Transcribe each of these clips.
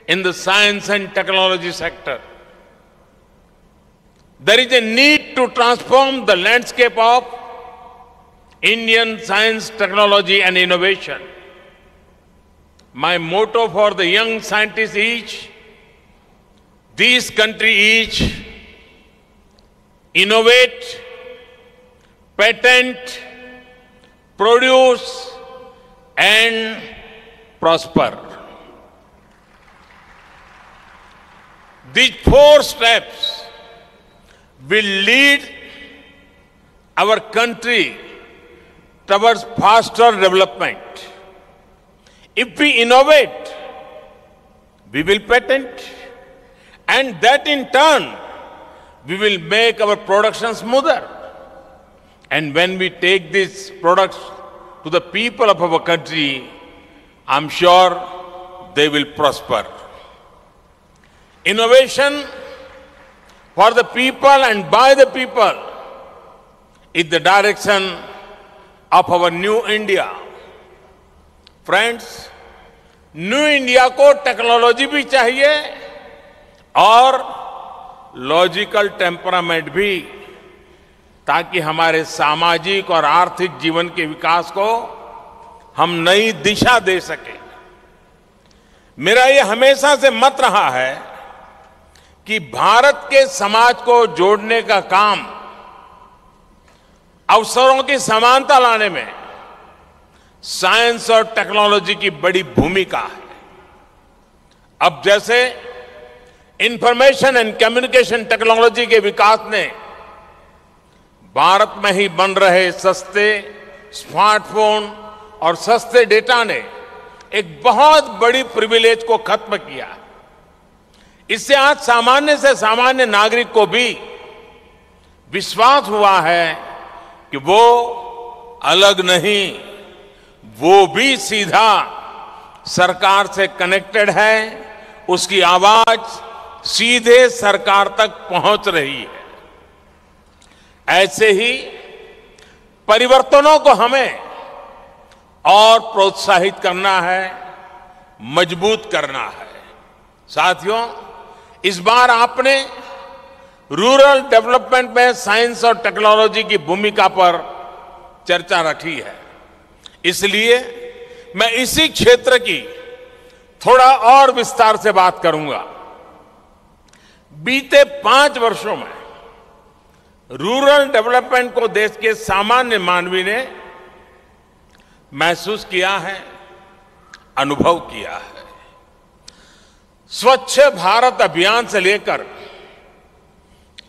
in the science and technology sector. There is a need to transform the landscape of Indian science, technology and innovation. My motto for the young scientists is, this country is innovate, patent, produce and prosper. These 4 steps will lead our country towards faster development. If we innovate, we will patent, and that in turn, we will make our production smoother. And when we take these products to the people of our country, I'm sure they will prosper. Innovation for the people and by the people is the direction of our new India. Friends, new India को technology भी चाहिए और logical temperament भी, ताकि हमारे सामाजिक और आर्थिक जीवन के विकास को हम नई दिशा दे सकें। मेरा ये हमेशा से मत रहा है कि भारत के समाज को जोड़ने का काम, अवसरों की समानता लाने में साइंस और टेक्नोलॉजी की बड़ी भूमिका है। अब जैसे इंफॉर्मेशन एंड कम्युनिकेशन टेक्नोलॉजी के विकास ने भारत में ही बन रहे सस्ते स्मार्टफोन और सस्ते डेटा ने एक बहुत बड़ी प्रिविलेज को खत्म किया। इससे आज सामान्य से सामान्य नागरिक को भी विश्वास हुआ है कि वो अलग नहीं, वो भी सीधा सरकार से कनेक्टेड है, उसकी आवाज सीधे सरकार तक पहुंच रही है। ऐसे ही परिवर्तनों को हमें और प्रोत्साहित करना है, मजबूत करना है। साथियों, इस बार आपने रूरल डेवलपमेंट में साइंस और टेक्नोलॉजी की भूमिका पर चर्चा रखी है, इसलिए मैं इसी क्षेत्र की थोड़ा और विस्तार से बात करूंगा। बीते 5 वर्षों में रूरल डेवलपमेंट को देश के सामान्य मानवी ने महसूस किया है, अनुभव किया है। स्वच्छ भारत अभियान से लेकर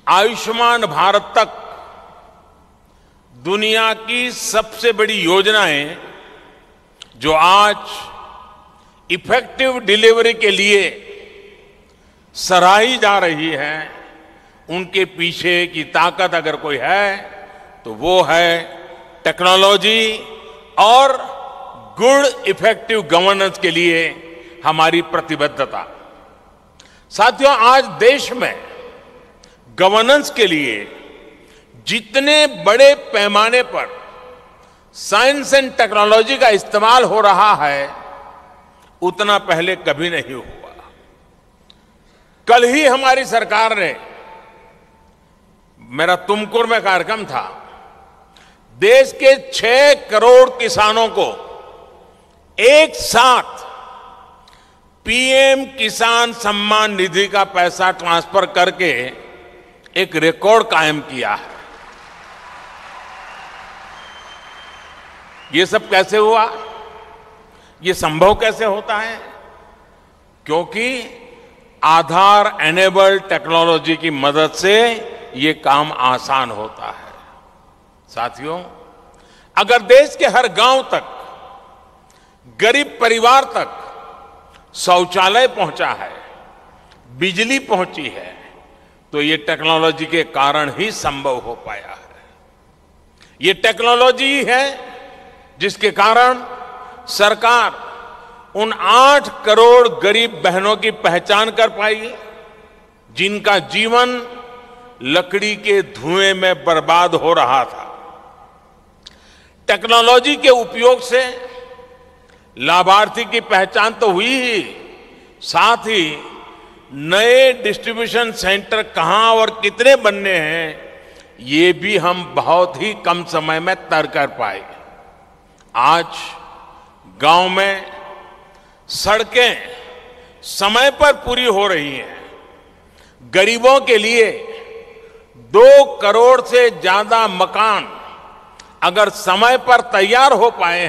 आयुष्मान भारत तक दुनिया की सबसे बड़ी योजनाएं जो आज इफेक्टिव डिलीवरी के लिए सराही जा रही है, उनके पीछे की ताकत अगर कोई है तो वो है टेक्नोलॉजी और गुड इफेक्टिव गवर्नेंस के लिए हमारी प्रतिबद्धता। साथियों, आज देश में गवर्नेंस के लिए जितने बड़े पैमाने पर साइंस एंड टेक्नोलॉजी का इस्तेमाल हो रहा है, उतना पहले कभी नहीं हुआ। कल ही हमारी सरकार ने, मेरा तुमकुर में कार्यक्रम था, देश के 6 करोड़ किसानों को एक साथ पीएम किसान सम्मान निधि का पैसा ट्रांसफर करके एक रिकॉर्ड कायम किया है। ये सब कैसे हुआ? ये संभव कैसे होता है? क्योंकि आधार एनेबल्ड टेक्नोलॉजी की मदद से ये काम आसान होता है। साथियों, अगर देश के हर गांव तक, गरीब परिवार तक शौचालय पहुंचा है, बिजली पहुंची है, तो ये टेक्नोलॉजी के कारण ही संभव हो पाया है। ये टेक्नोलॉजी ही है जिसके कारण सरकार उन 8 करोड़ गरीब बहनों की पहचान कर पाई जिनका जीवन लकड़ी के धुएं में बर्बाद हो रहा था। टेक्नोलॉजी के उपयोग से लाभार्थी की पहचान तो हुई ही, साथ ही नए डिस्ट्रीब्यूशन सेंटर कहां और कितने बनने हैं, ये भी हम बहुत ही कम समय में तय कर पाए। आज गांव में सड़कें समय पर पूरी हो रही हैं। गरीबों के लिए 2 करोड़ से ज्यादा मकान अगर समय पर तैयार हो पाए हैं